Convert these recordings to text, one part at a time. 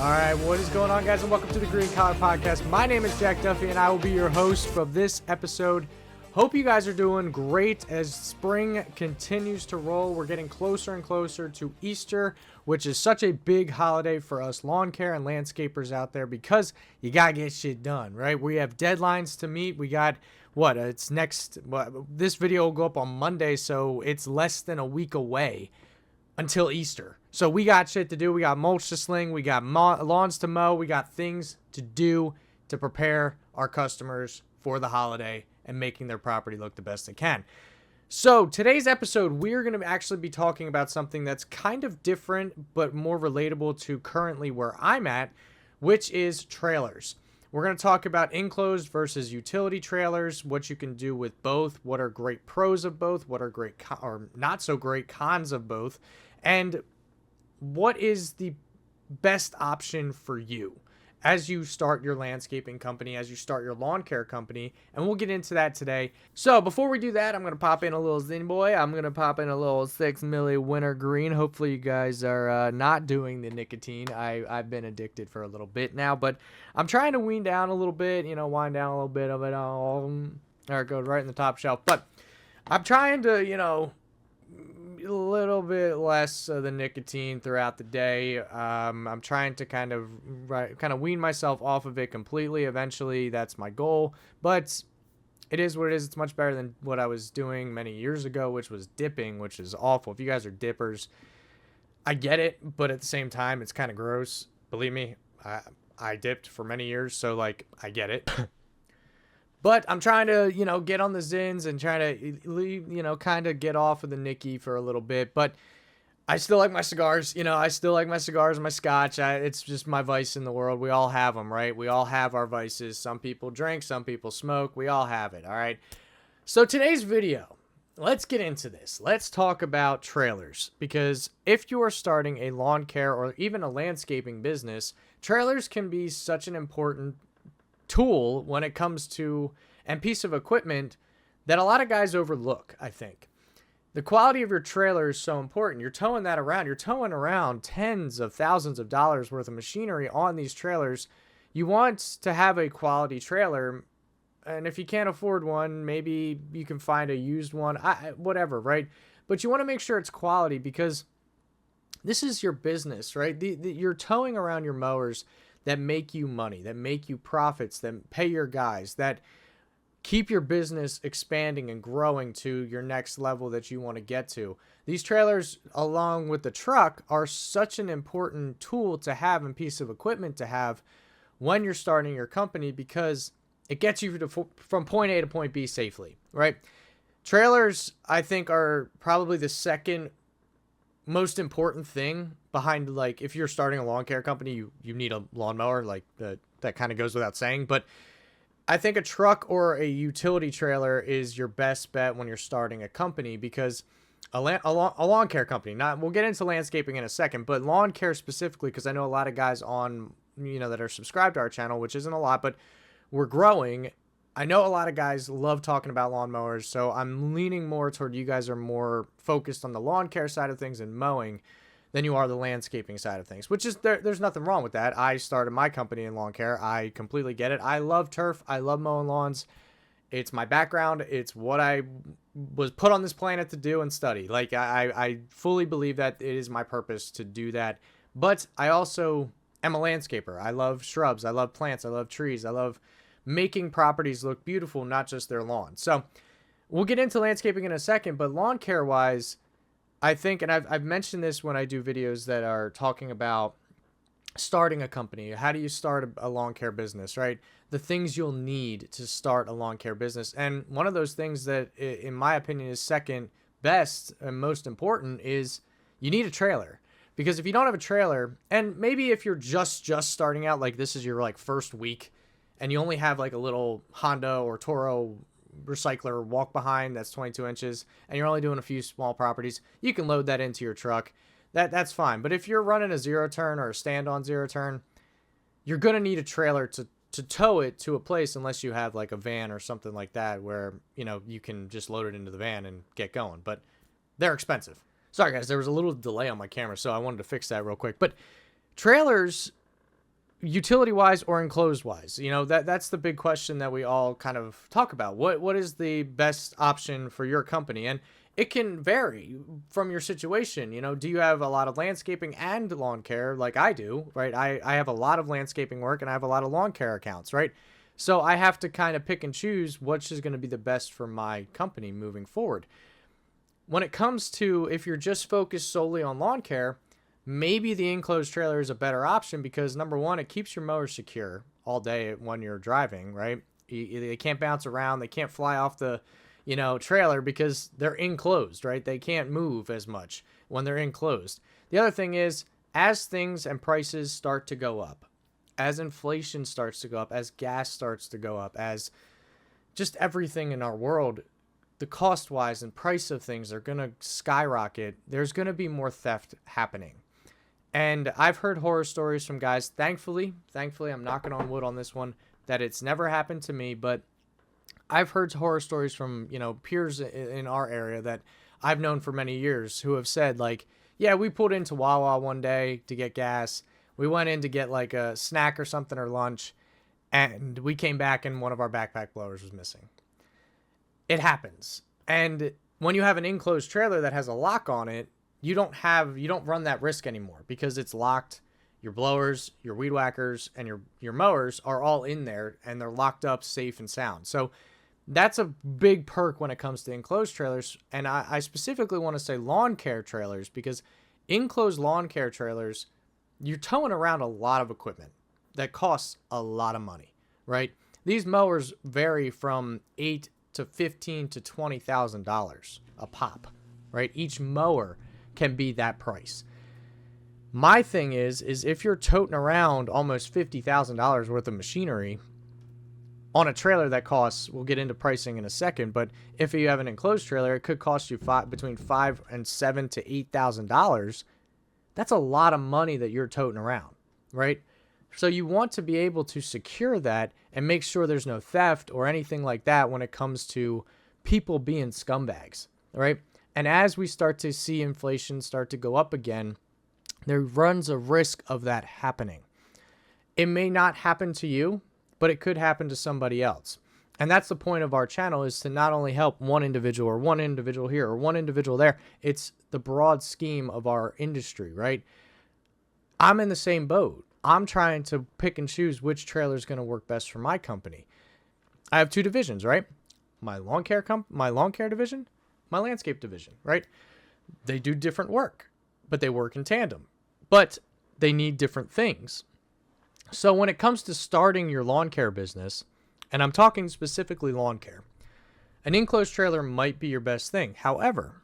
All right, what is going on, guys, and welcome to the Green Collar Podcast. My name is Jack Duffy, and I will be your host for this episode. Hope you guys are doing great as spring continues to roll. We're getting closer and closer to Easter, which is such a big holiday for us lawn care and landscapers out there because you got to get shit done, right? We have deadlines to meet. We got, this video will go up on Monday, so it's less than a week away until Easter. So we got shit to do. We got mulch to sling. We got lawns to mow. We got things to do to prepare our customers for the holiday and making their property look the best it can. So today's episode, we're going to actually be talking about something that's kind of different but more relatable to currently where I'm at, which is trailers. We're going to talk about enclosed versus utility trailers, what you can do with both, what are great pros of both, what are great or not so great cons of both, and what is the best option for you as you start your landscaping company, as you start your lawn care company, and we'll get into that today. So before we do that, I'm going to pop in a little Zin Boy. I'm going to pop in a little 6 milli wintergreen. Hopefully you guys are not doing the nicotine. I've been addicted for a little bit now, but I'm trying to wean down a little bit, wind down a little bit of it. There it goes right in the top shelf. But I'm trying to, a little bit less of the nicotine throughout the day. I'm trying to kind of wean myself off of it completely. Eventually, that's my goal. But it is what it is. It's much better than what I was doing many years ago, which was dipping, which is awful. If you guys are dippers, I get it, but at the same time, it's kind of gross. Believe me, I dipped for many years, so I get it. But I'm trying to, get on the Zins and try to leave, kind of get off of the Nicky for a little bit. But I still like my cigars. I still like my cigars and my scotch. It's just my vice in the world. We all have them, right? We all have our vices. Some people drink, some people smoke. We all have it, all right? So today's video, let's get into this. Let's talk about trailers. Because if you are starting a lawn care or even a landscaping business, trailers can be such an important tool when it comes to and piece of equipment that a lot of guys overlook. I think the quality of your trailer is so important. You're towing that around. You're towing around tens of thousands of dollars worth of machinery on these trailers. You want to have a quality trailer, and if you can't afford one, maybe you can find a used one, whatever, right? But you want to make sure it's quality because this is your business, right? You're towing around your mowers that make you money, that make you profits, that pay your guys, that keep your business expanding and growing to your next level that you want to get to. These trailers, along with the truck, are such an important tool to have and piece of equipment to have when you're starting your company because it gets you from point A to point B safely, right? Trailers, I think, are probably the second most important thing behind, if you're starting a lawn care company, you need a lawnmower, that kind of goes without saying. But I think a truck or a utility trailer is your best bet when you're starting a company because a lawn care company, we'll get into landscaping in a second, but lawn care specifically, because I know a lot of guys on, that are subscribed to our channel, which isn't a lot, but we're growing. I know a lot of guys love talking about lawnmowers, so I'm leaning more toward you guys are more focused on the lawn care side of things and mowing than you are the landscaping side of things, which is there's nothing wrong with that. I started my company in lawn care. I completely get it. I love turf. I love mowing lawns. It's my background. It's what I was put on this planet to do and study. I fully believe that it is my purpose to do that. But I also am a landscaper. I love shrubs. I love plants. I love trees. I love making properties look beautiful, not just their lawn. So we'll get into landscaping in a second, but lawn care wise, I think, and I've mentioned this when I do videos that are talking about starting a company. How do you start a lawn care business, right? The things you'll need to start a lawn care business. And one of those things that, in my opinion, is second best and most important is you need a trailer. Because if you don't have a trailer, and maybe if you're just starting out, this is your first week, and you only have a little Honda or Toro recycler walk behind that's 22 inches, and you're only doing a few small properties, you can load that into your truck. That's fine. But if you're running a zero turn or a stand-on zero turn, you're going to need a trailer to tow it to a place unless you have a van or something like that where, you can just load it into the van and get going. But they're expensive. Sorry, guys, there was a little delay on my camera, so I wanted to fix that real quick. But trailers utility wise or enclosed wise, that's the big question that we all kind of talk about. What is the best option for your company? And it can vary from your situation. Do you have a lot of landscaping and lawn care like I do, right? I have a lot of landscaping work and I have a lot of lawn care accounts, right? So I have to kind of pick and choose which is going to be the best for my company moving forward. When it comes to if you're just focused solely on lawn care, maybe the enclosed trailer is a better option because number one, it keeps your mower secure all day when you're driving, right? They can't bounce around. They can't fly off the, trailer because they're enclosed, right? They can't move as much when they're enclosed. The other thing is, as things and prices start to go up, as inflation starts to go up, as gas starts to go up, as just everything in our world, the cost wise and price of things are going to skyrocket. There's going to be more theft happening. And I've heard horror stories from guys. Thankfully, I'm knocking on wood on this one, that it's never happened to me, but I've heard horror stories from, peers in our area that I've known for many years who have said like, yeah, we pulled into Wawa one day to get gas. We went in to get like a snack or something or lunch, and we came back and one of our backpack blowers was missing. It happens. And when you have an enclosed trailer that has a lock on it, you don't run that risk anymore because it's locked. Your blowers, your weed whackers, and your mowers are all in there and they're locked up safe and sound. So that's a big perk when it comes to enclosed trailers. And I specifically want to say lawn care trailers because enclosed lawn care trailers, you're towing around a lot of equipment that costs a lot of money, right? These mowers vary from $8,000 to $15,000 to $20,000 a pop, right? Each mower can be that price. My thing is if you're toting around almost $50,000 worth of machinery on a trailer that costs, we'll get into pricing in a second, but if you have an enclosed trailer, it could cost you between $5,000 and $7,000 to $8,000. That's a lot of money that you're toting around, right? So you want to be able to secure that and make sure there's no theft or anything like that when it comes to people being scumbags, right? And as we start to see inflation start to go up again, there runs a risk of that happening. It may not happen to you, but it could happen to somebody else. And that's the point of our channel, is to not only help one individual or one individual here or one individual there. It's the broad scheme of our industry, right? I'm in the same boat. I'm trying to pick and choose which trailer is going to work best for my company. I have two divisions, right? My lawn care division, my landscape division, right? They do different work, but they work in tandem. But they need different things. So when it comes to starting your lawn care business, and I'm talking specifically lawn care, an enclosed trailer might be your best thing. However,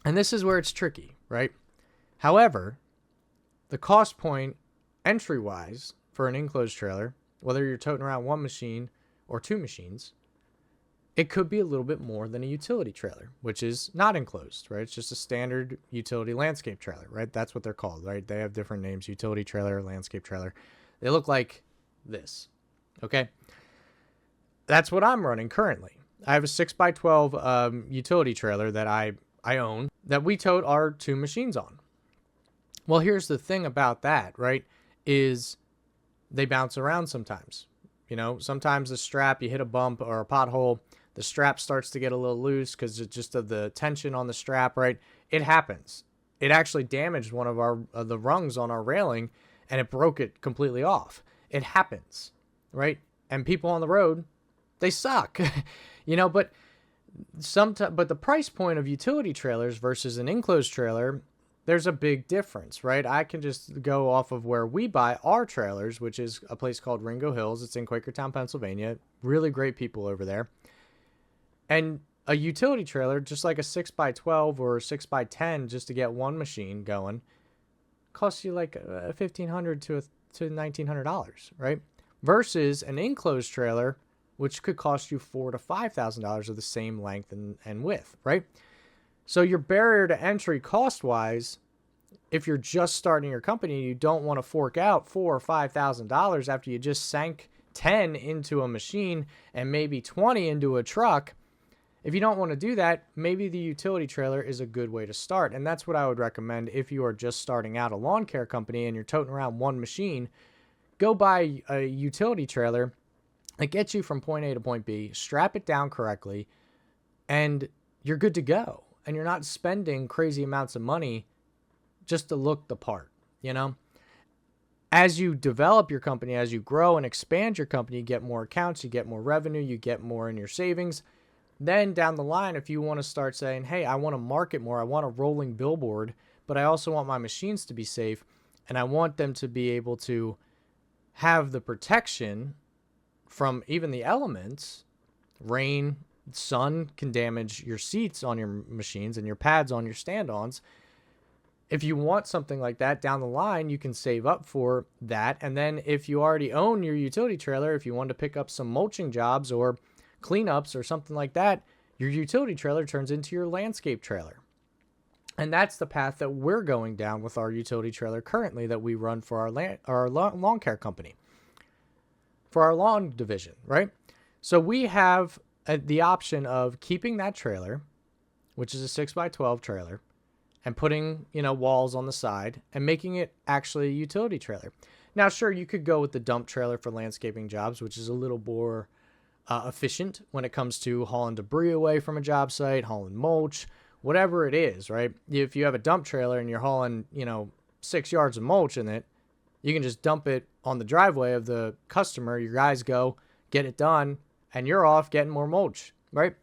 and this is where it's tricky, right? However, the cost point entry-wise for an enclosed trailer, whether you're toting around one machine or two machines, it could be a little bit more than a utility trailer, which is not enclosed, right? It's just a standard utility landscape trailer, right? That's what they're called, right? They have different names: utility trailer, landscape trailer. They look like this, okay? That's what I'm running currently. I have a 6x12 utility trailer that I own that we tote our two machines on. Well, here's the thing about that, right, is they bounce around sometimes. Sometimes the strap, you hit a bump or a pothole, the strap starts to get a little loose because it's just of the tension on the strap, right? It happens. It actually damaged one of the rungs on our railing, and it broke it completely off. It happens, right? And people on the road, they suck, but but the price point of utility trailers versus an enclosed trailer, there's a big difference, right? I can just go off of where we buy our trailers, which is a place called Ringo Hills. It's in Quakertown, Pennsylvania. Really great people over there. And a utility trailer, just like a 6x12 or a 6x10, just to get one machine going, costs you like $1,500 to $1,900, right? Versus an enclosed trailer, which could cost you $4,000 to $5,000 of the same length and width, right? So your barrier to entry cost-wise, if you're just starting your company, you don't want to fork out $4,000 or $5,000 after you just sank 10 into a machine and maybe 20 into a truck. If you don't want to do that, maybe the utility trailer is a good way to start. And that's what I would recommend if you are just starting out a lawn care company and you're toting around one machine. go buy a utility trailer that gets you from point A to point B, strap it down correctly, and you're good to go. And you're not spending crazy amounts of money just to look the part, you know? As you develop your company, as you grow and expand your company, you get more accounts, you get more revenue, you get more in your savings. Then down the line, if you want to start saying, hey, I want to market more, I want a rolling billboard, but I also want my machines to be safe, and I want them to be able to have the protection from even the elements. Rain, sun can damage your seats on your machines and your pads on your stand-ons. If you want something like that down the line, you can save up for that. And then if you already own your utility trailer, if you want to pick up some mulching jobs or cleanups or something like that, your utility trailer turns into your landscape trailer. And that's the path that we're going down with our utility trailer currently that we run for our lawn care company, for our lawn division, right? So we have the option of keeping that trailer, which is a 6x12 trailer, and putting, walls on the side and making it actually a utility trailer. Now, sure, you could go with the dump trailer for landscaping jobs, which is a little more efficient when it comes to hauling debris away from a job site, hauling mulch, whatever it is, right? If you have a dump trailer and you're hauling, 6 yards of mulch in it, you can just dump it on the driveway of the customer. Your guys go, get it done, and you're off getting more mulch, right?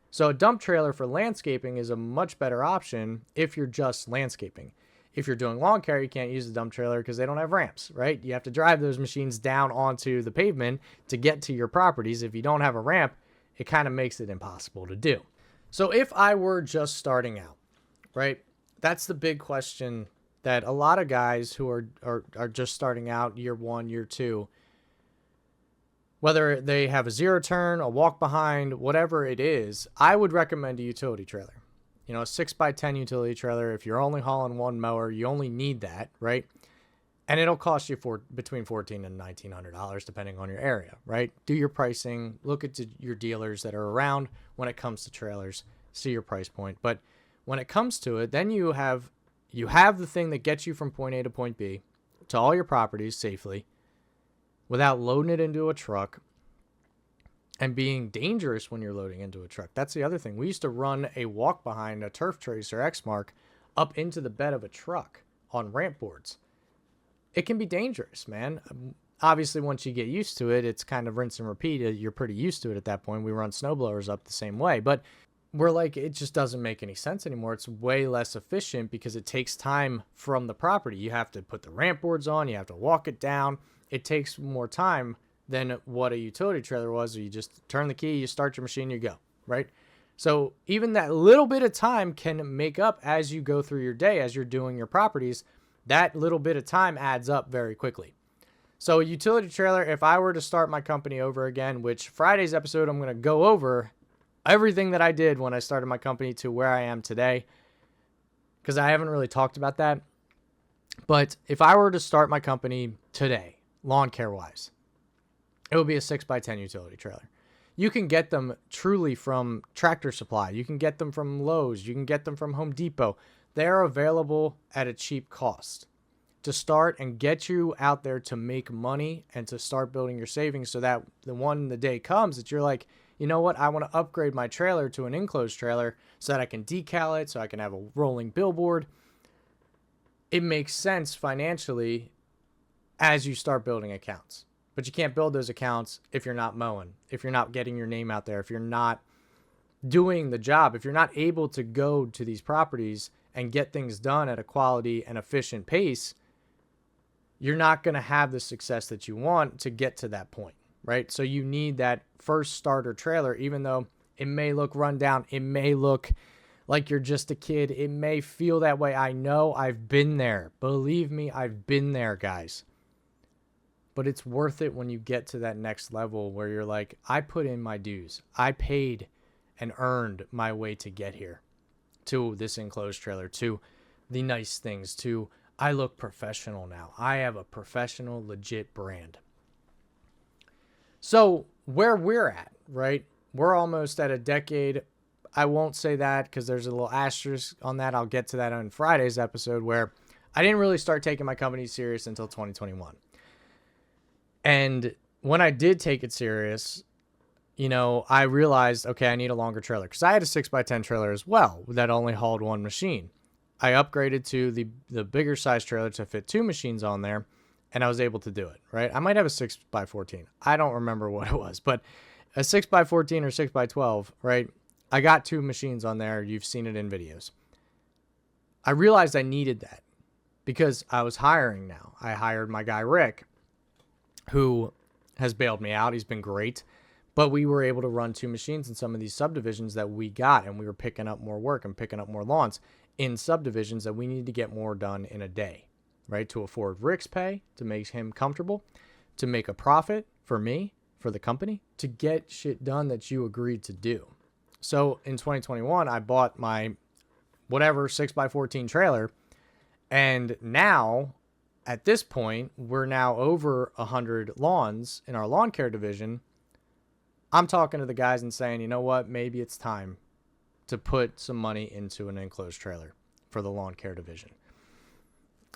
So a dump trailer for landscaping is a much better option if you're just landscaping. If you're doing lawn care, you can't use the dump trailer because they don't have ramps, right? You have to drive those machines down onto the pavement to get to your properties. If you don't have a ramp, it kind of makes it impossible to do. So if I were just starting out, right, that's the big question that a lot of guys who are just starting out year 1, year 2, whether they have a zero turn, a walk behind, whatever it is, I would recommend a utility trailer. A 6x10 utility trailer. If you're only hauling one mower, you only need that, right? And it'll cost you between $1,400 and $1,900 depending on your area, right? Do your pricing, look at your dealers that are around when it comes to trailers, see your price point. But when it comes to it, then you have the thing that gets you from point A to point B to all your properties safely without loading it into a truck and being dangerous when you're loading into a truck. That's the other thing. We used to run a walk behind a Turf Tracer Exmark up into the bed of a truck on ramp boards. It can be dangerous, man. Obviously, once you get used to it, it's kind of rinse and repeat. You're pretty used to it at that point. We run snowblowers up the same way, but we're like, it just doesn't make any sense anymore. It's way less efficient because it takes time from the property. You have to put the ramp boards on. You have to walk it down. It takes more time than what a utility trailer was. You just turn the key, you start your machine, you go, right? So even that little bit of time can make up as you go through your day, as you're doing your properties. That little bit of time adds up very quickly. So a utility trailer, if I were to start my company over again, which Friday's episode, I'm going to go over everything that I did when I started my company to where I am today, because I haven't really talked about that. But if I were to start my company today, lawn care wise, it would be a 6x10 utility trailer. You can get them truly from Tractor Supply. You can get them from Lowe's. You can get them from Home Depot. They're available at a cheap cost to start and get you out there to make money and to start building your savings so that the day comes that you're like, you know what, I want to upgrade my trailer to an enclosed trailer so that I can decal it, so I can have a rolling billboard. It makes sense financially as you start building accounts. But you can't build those accounts if you're not mowing, if you're not getting your name out there, if you're not doing the job, if you're not able to go to these properties and get things done at a quality and efficient pace, you're not going to have the success that you want to get to that point, right? So you need that first starter trailer, even though it may look run down, it may look like you're just a kid, it may feel that way. I know, I've been there. Believe me, I've been there, guys. But it's worth it when you get to that next level where you're like, I put in my dues. I paid and earned my way to get here, to this enclosed trailer, to the nice things, to I look professional now. I have a professional, legit brand. So where we're at, right? We're almost at a decade. I won't say that because there's a little asterisk on that. I'll get to that on Friday's episode where I didn't really start taking my company serious until 2021. And when I did take it serious, you know, I realized, okay, I need a longer trailer because I had a 6x10 trailer as well that only hauled one machine. I upgraded to the bigger size trailer to fit 2 machines on there, and I was able to do it, right? I might have a 6x14. I don't remember what it was, but a 6x14 or 6x12, right? I got 2 machines on there. You've seen it in videos. I realized I needed that because I was hiring now. I hired my guy, Rick, who has bailed me out. He's been great. But we were able to run 2 machines in some of these subdivisions that we got, and we were picking up more work and picking up more lawns in subdivisions that we needed to get more done in a day, right? To afford Rick's pay, to make him comfortable, to make a profit for me, for the company, to get shit done that you agreed to do. So in 2021, I bought my whatever 6x14 trailer, and now at this point, we're now over 100 lawns in our lawn care division. I'm talking to the guys and saying, you know what, maybe it's time to put some money into an enclosed trailer for the lawn care division.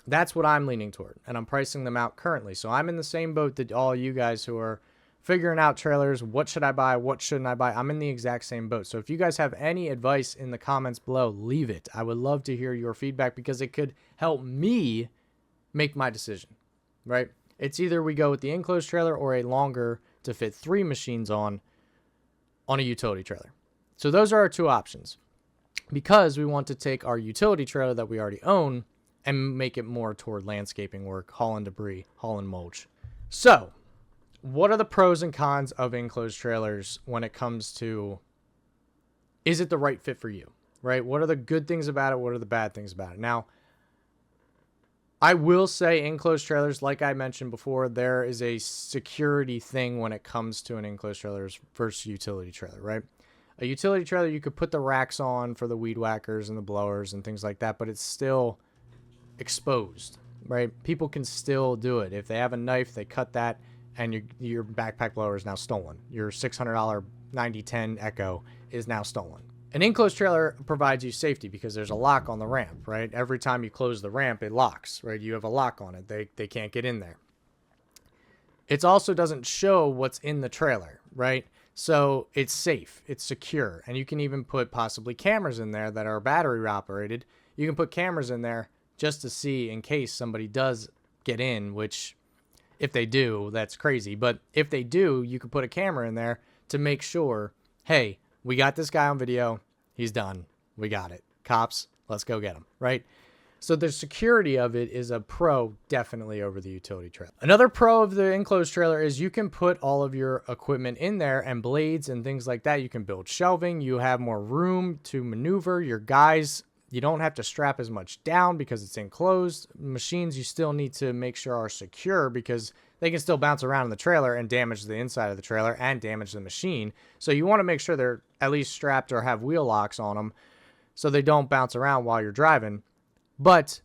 That's what I'm leaning toward, and I'm pricing them out currently. So I'm in the same boat that all you guys who are figuring out trailers. What should I buy? What shouldn't I buy? I'm in the exact same boat. So if you guys have any advice in the comments below, leave it. I would love to hear your feedback because it could help me make my decision, right? It's either we go with the enclosed trailer or a longer to fit 3 machines on a utility trailer. So those are our 2 options because we want to take our utility trailer that we already own and make it more toward landscaping work, hauling debris, hauling mulch. So what are the pros and cons of enclosed trailers when it comes to, is it the right fit for you, right? What are the good things about it? What are the bad things about it? Now, I will say enclosed trailers, like I mentioned before, there is a security thing when it comes to an enclosed trailer versus utility trailer, right? A utility trailer, you could put the racks on for the weed whackers and the blowers and things like that, but it's still exposed, right? People can still do it. If they have a knife, they cut that, and your backpack blower is now stolen. Your $600 9010 Echo is now stolen. An enclosed trailer provides you safety because there's a lock on the ramp, right? Every time you close the ramp, it locks, right? You have a lock on it. They can't get in there. It also doesn't show what's in the trailer, right? So it's safe, it's secure, and you can even put possibly cameras in there that are battery operated. You can put cameras in there just to see in case somebody does get in, which if they do, that's crazy. But if they do, you could put a camera in there to make sure, hey, we got this guy on video. He's done. We got it. Cops, let's go get him, right? So the security of it is a pro definitely over the utility trailer. Another pro of the enclosed trailer is you can put all of your equipment in there and blades and things like that. You can build shelving. You have more room to maneuver. Your guys, you don't have to strap as much down because it's enclosed. Machines you still need to make sure are secure because they can still bounce around in the trailer and damage the inside of the trailer and damage the machine. So you want to make sure they're at least strapped or have wheel locks on them so they don't bounce around while you're driving. But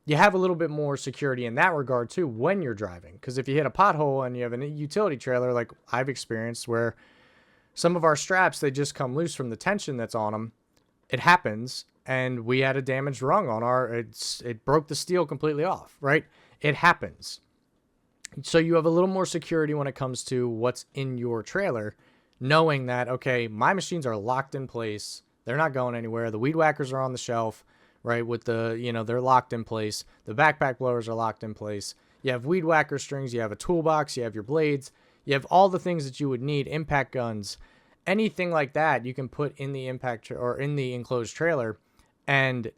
you have a little bit more security in that regard too when you're driving. Because if you hit a pothole and you have a utility trailer like I've experienced where some of our straps, they just come loose from the tension that's on them. It happens. And we had a damaged rung on it broke the steel completely off, right? It happens. So you have a little more security when it comes to what's in your trailer, knowing that, okay, my machines are locked in place. They're not going anywhere. The weed whackers are on the shelf, right? With they're locked in place. The backpack blowers are locked in place. You have weed whacker strings. You have a toolbox. You have your blades. You have all the things that you would need, impact guns, anything like that you can put in the or in the enclosed trailer. And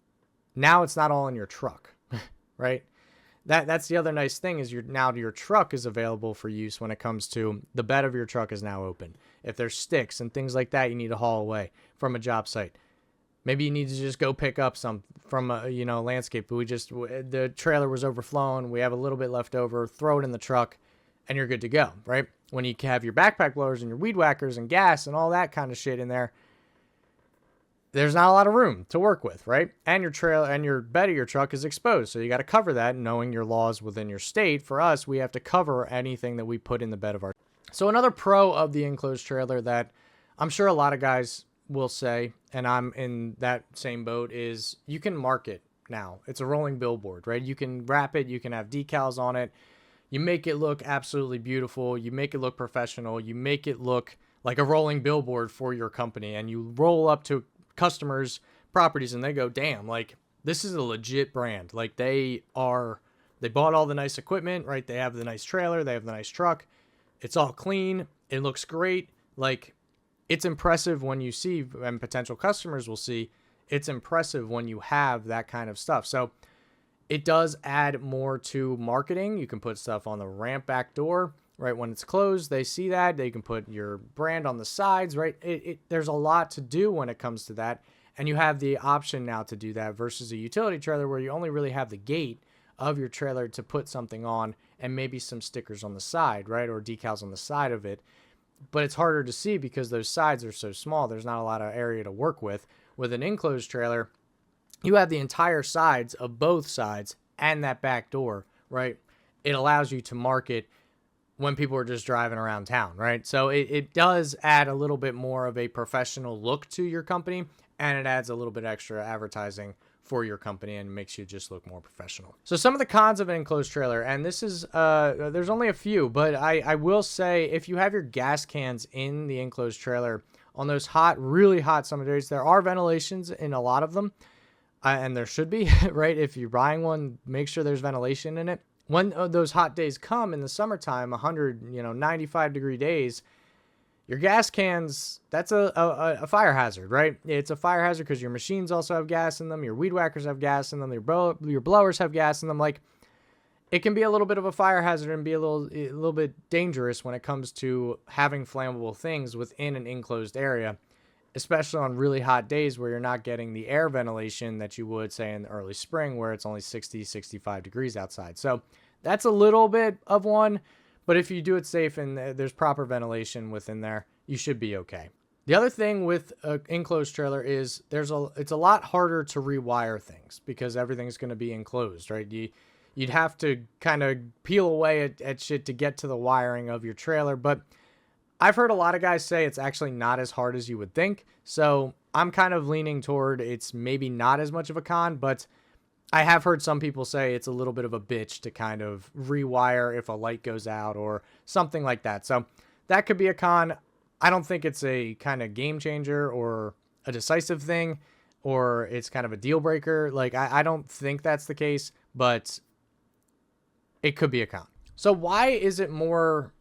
now it's not all in your truck, right? That's the other nice thing is your truck is available for use when it comes to the bed of your truck is now open. If there's sticks and things like that you need to haul away from a job site. Maybe you need to just go pick up some from a landscape. The trailer was overflowing. We have a little bit left over. Throw it in the truck and you're good to go, right? When you have your backpack blowers and your weed whackers and gas and all that kind of shit in there, there's not a lot of room to work with, right? And your trailer and your bed of your truck is exposed. So you got to cover that, knowing your laws within your state. For us, we have to cover anything that we put in the bed of our. So another pro of the enclosed trailer that I'm sure a lot of guys will say, and I'm in that same boat, is you can mark it now. It's a rolling billboard, right? You can wrap it. You can have decals on it. You make it look absolutely beautiful. You make it look professional. You make it look like a rolling billboard for your company, and you roll up to customers' properties and they go, damn, like this is a legit brand. Like they bought all the nice equipment, right? They have the nice trailer, they have the nice truck. It's all clean. It looks great. Like it's impressive when you see, and potential customers will see, it's impressive when you have that kind of stuff. So it does add more to marketing. You can put stuff on the ramp back door, right? When it's closed, they see that. They can put your brand on the sides, right? There's a lot to do when it comes to that. And you have the option now to do that versus a utility trailer where you only really have the gate of your trailer to put something on and maybe some stickers on the side, right? Or decals on the side of it. But it's harder to see because those sides are so small. There's not a lot of area to work with. With an enclosed trailer, you have the entire sides of both sides and that back door, right? It allows you to market when people are just driving around town, right? So it does add a little bit more of a professional look to your company, and it adds a little bit extra advertising for your company and makes you just look more professional. So some of the cons of an enclosed trailer, and this is, there's only a few, but I will say if you have your gas cans in the enclosed trailer on those hot, really hot summer days, there are ventilations in a lot of them. And there should be, right? If you're buying one, make sure there's ventilation in it. When those hot days come in the summertime, 95-degree days, your gas cans, that's a fire hazard, right? It's a fire hazard because your machines also have gas in them. Your weed whackers have gas in them. Your blowers have gas in them. Like, it can be a little bit of a fire hazard and be a little bit dangerous when it comes to having flammable things within an enclosed area, especially on really hot days where you're not getting the air ventilation that you would, say, in the early spring where it's only 60, 65 degrees outside. So that's a little bit of one, but if you do it safe and there's proper ventilation within there, you should be okay. The other thing with an enclosed trailer is it's a lot harder to rewire things because everything's going to be enclosed, right? You'd have to kind of peel away at shit to get to the wiring of your trailer, but I've heard a lot of guys say it's actually not as hard as you would think. So I'm kind of leaning toward it's maybe not as much of a con, but I have heard some people say it's a little bit of a bitch to kind of rewire if a light goes out or something like that. So that could be a con. I don't think it's a kind of game changer or a decisive thing, or it's kind of a deal breaker. Like, I don't think that's the case, but it could be a con. So why is it more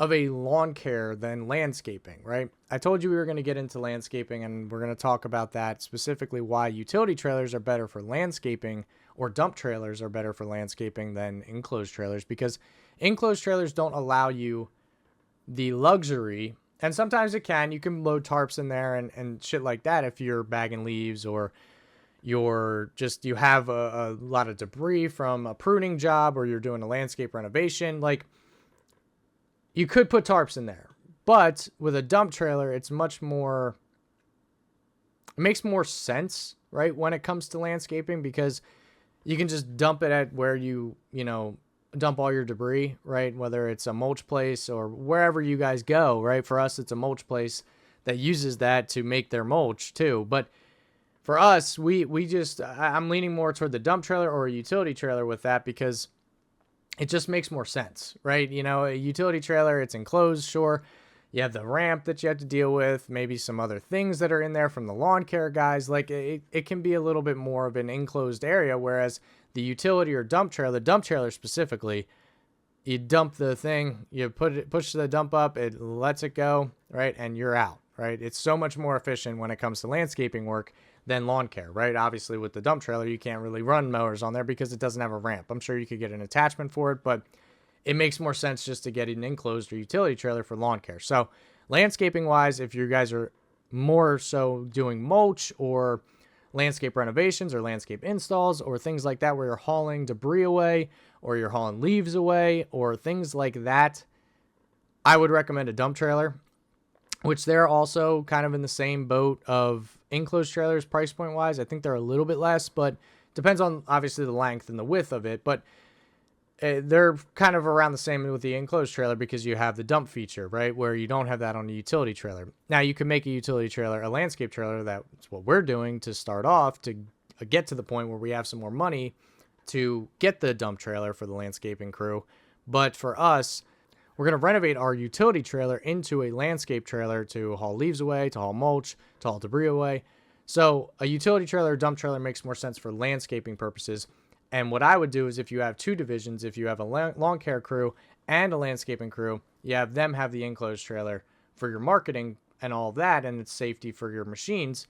of a lawn care than landscaping, right? I told you we were going to get into landscaping, and we're going to talk about that, specifically why utility trailers are better for landscaping, or dump trailers are better for landscaping than enclosed trailers, because enclosed trailers don't allow you the luxury, and sometimes you can load tarps in there and shit like that if you're bagging leaves, or you have a lot of debris from a pruning job, or you're doing a landscape renovation. Like, you could put tarps in there, but with a dump trailer, it makes more sense, right? When it comes to landscaping, because you can just dump it at where you dump all your debris, right? Whether it's a mulch place or wherever you guys go, right? For us, it's a mulch place that uses that to make their mulch too. But for us, I'm leaning more toward the dump trailer or a utility trailer with that, because it just makes more sense, right? A utility trailer, it's enclosed, sure. You have the ramp that you have to deal with, maybe some other things that are in there from the lawn care guys. Like, it can be a little bit more of an enclosed area, whereas the utility or dump trailer specifically, you dump the thing, you push the dump up, it lets it go, right? And you're out, right? It's so much more efficient when it comes to landscaping work than lawn care, right? Obviously, with the dump trailer, you can't really run mowers on there because it doesn't have a ramp. I'm sure you could get an attachment for it, but it makes more sense just to get an enclosed or utility trailer for lawn care. So landscaping wise, if you guys are more so doing mulch or landscape renovations or landscape installs or things like that, where you're hauling debris away or you're hauling leaves away or things like that, I would recommend a dump trailer, which they're also kind of in the same boat of enclosed trailers price point wise. I think they're a little bit less, but depends on obviously the length and the width of it. But they're kind of around the same with the enclosed trailer, because you have the dump feature, right? Where you don't have that on a utility trailer. Now, you can make a utility trailer a landscape trailer. That's what we're doing to start off, to get to the point where we have some more money to get the dump trailer for the landscaping crew. But for us, we're going to renovate our utility trailer into a landscape trailer to haul leaves away, to haul mulch, to haul debris away. So a utility trailer or dump trailer makes more sense for landscaping purposes. And what I would do is if you have two divisions, if you have a lawn care crew and a landscaping crew, you have them have the enclosed trailer for your marketing and all of that, and it's safety for your machines,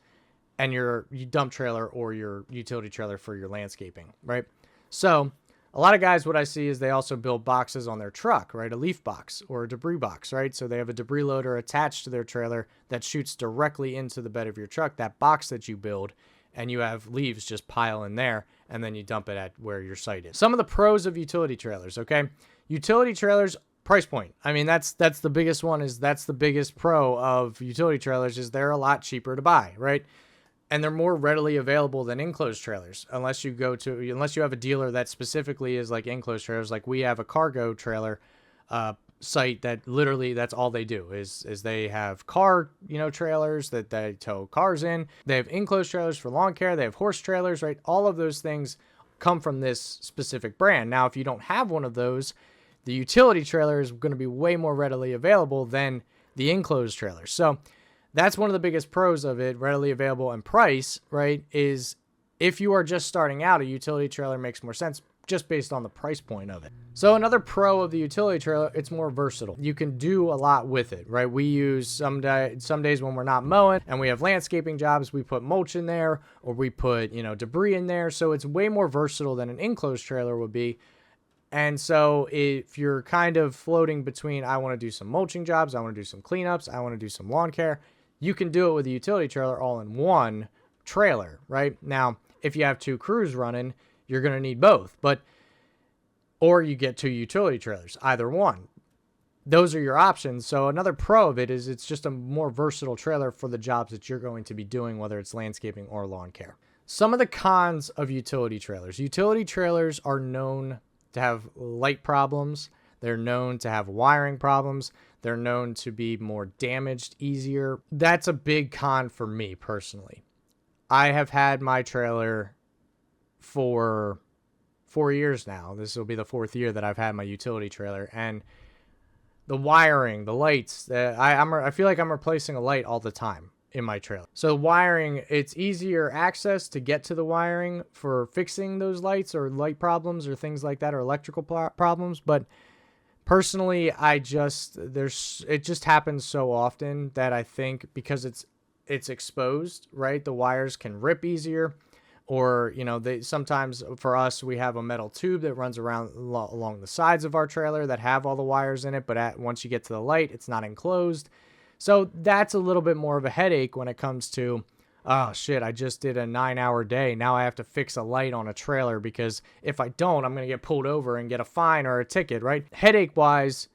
and your dump trailer or your utility trailer for your landscaping, right? So a lot of guys, what I see is they also build boxes on their truck, right? A leaf box or a debris box, right? So they have a debris loader attached to their trailer that shoots directly into the bed of your truck, that box that you build, and you have leaves just pile in there, and then you dump it at where your site is. Some of the pros of utility trailers, okay? Utility trailers, price point. I mean, that's the biggest one, is that's the biggest pro of utility trailers, is they're a lot cheaper to buy, right? And they're more readily available than enclosed trailers, unless you have a dealer that specifically is like enclosed trailers. Like we have a cargo trailer site that literally that's all they do is they have car, trailers that they tow cars in. They have enclosed trailers for lawn care. They have horse trailers, right? All of those things come from this specific brand. Now, if you don't have one of those, the utility trailer is going to be way more readily available than the enclosed trailer. So that's one of the biggest pros of it, readily available and price, right? Is if you are just starting out, a utility trailer makes more sense just based on the price point of it. So another pro of the utility trailer, it's more versatile. You can do a lot with it, right? We use some days when we're not mowing and we have landscaping jobs, we put mulch in there or we put, debris in there. So it's way more versatile than an enclosed trailer would be. And so if you're kind of floating between, I want to do some mulching jobs, I want to do some cleanups, I want to do some lawn care, you can do it with a utility trailer all in one trailer, right? Now, if you have two crews running, you're going to need both, or you get two utility trailers, either one. Those are your options. So another pro of it is it's just a more versatile trailer for the jobs that you're going to be doing, whether it's landscaping or lawn care. Some of the cons of utility trailers. Utility trailers are known to have light problems. They're known to have wiring problems. They're known to be more damaged easier. That's a big con for me personally. I have had my trailer for 4 years now. This will be the 4th year that I've had my utility trailer, and the wiring, the lights, I feel like I'm replacing a light all the time in my trailer. So wiring, it's easier access to get to the wiring for fixing those lights or light problems or things like that, or electrical problems, but personally, it just happens so often that I think because it's exposed, right? The wires can rip easier, or sometimes for us we have a metal tube that runs around along the sides of our trailer that have all the wires in it, but once you get to the light, it's not enclosed. So that's a little bit more of a headache when it comes to, oh shit, I just did a 9-hour day. Now I have to fix a light on a trailer because if I don't, I'm going to get pulled over and get a fine or a ticket, right? Headache wise,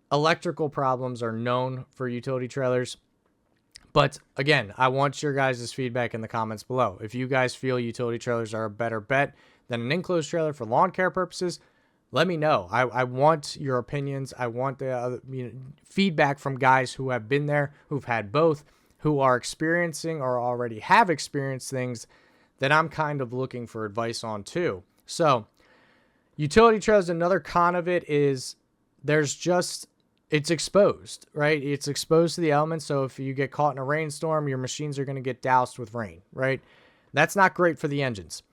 electrical problems are known for utility trailers. But again, I want your guys' feedback in the comments below. If you guys feel utility trailers are a better bet than an enclosed trailer for lawn care purposes, let me know. I want your opinions. I want the feedback from guys who have been there, who've had both, who are experiencing or already have experienced things that I'm kind of looking for advice on too. So utility trailers, another con of it is it's exposed, right? It's exposed to the elements. So if you get caught in a rainstorm, your machines are going to get doused with rain, right? That's not great for the engines.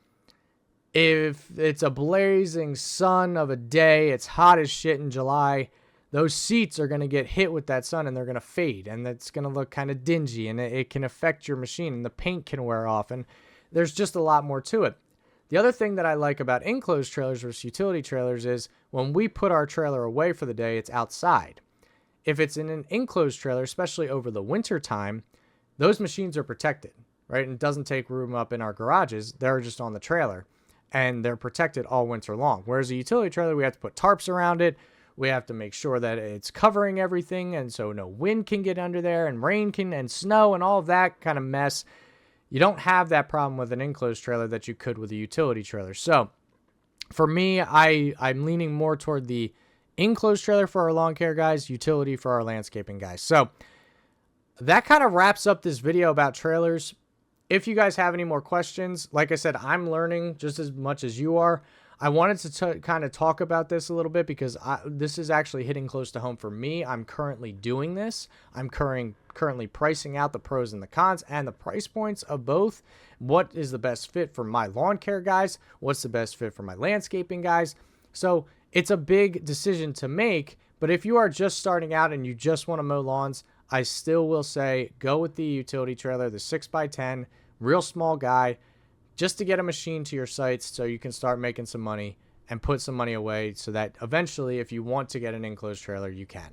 If it's a blazing sun of a day, it's hot as shit in July, those seats are going to get hit with that sun and they're going to fade, and it's going to look kind of dingy, and it can affect your machine, and the paint can wear off, and there's just a lot more to it. The other thing that I like about enclosed trailers versus utility trailers is when we put our trailer away for the day, it's outside. If it's in an enclosed trailer, especially over the winter time, those machines are protected, right? And it doesn't take room up in our garages. They're just on the trailer, and they're protected all winter long. Whereas a utility trailer, we have to put tarps around it. We have to make sure that it's covering everything, and so no wind can get under there, and rain and snow and all of that kind of mess. You don't have that problem with an enclosed trailer that you could with a utility trailer. So for me, I'm leaning more toward the enclosed trailer for our lawn care guys, utility for our landscaping guys. So that kind of wraps up this video about trailers. If you guys have any more questions, like I said, I'm learning just as much as you are. I wanted to kind of talk about this a little bit because this is actually hitting close to home for me. I'm currently doing this. I'm currently pricing out the pros and the cons and the price points of both. What is the best fit for my lawn care guys? What's the best fit for my landscaping guys? So it's a big decision to make, but if you are just starting out and you just want to mow lawns, I still will say go with the utility trailer, the 6x10, real small guy, just to get a machine to your sites so you can start making some money and put some money away so that eventually, if you want to get an enclosed trailer, you can.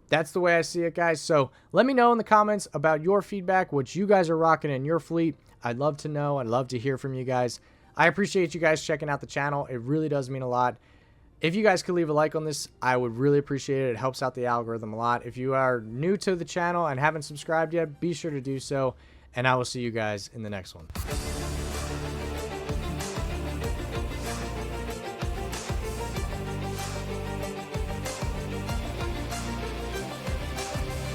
That's the way I see it, guys. So let me know in the comments about your feedback, what you guys are rocking in your fleet. I'd love to know. I'd love to hear from you guys. I appreciate you guys checking out the channel. It really does mean a lot. If you guys could leave a like on this, I would really appreciate it. It helps out the algorithm a lot. If you are new to the channel and haven't subscribed yet, be sure to do so. And I will see you guys in the next one.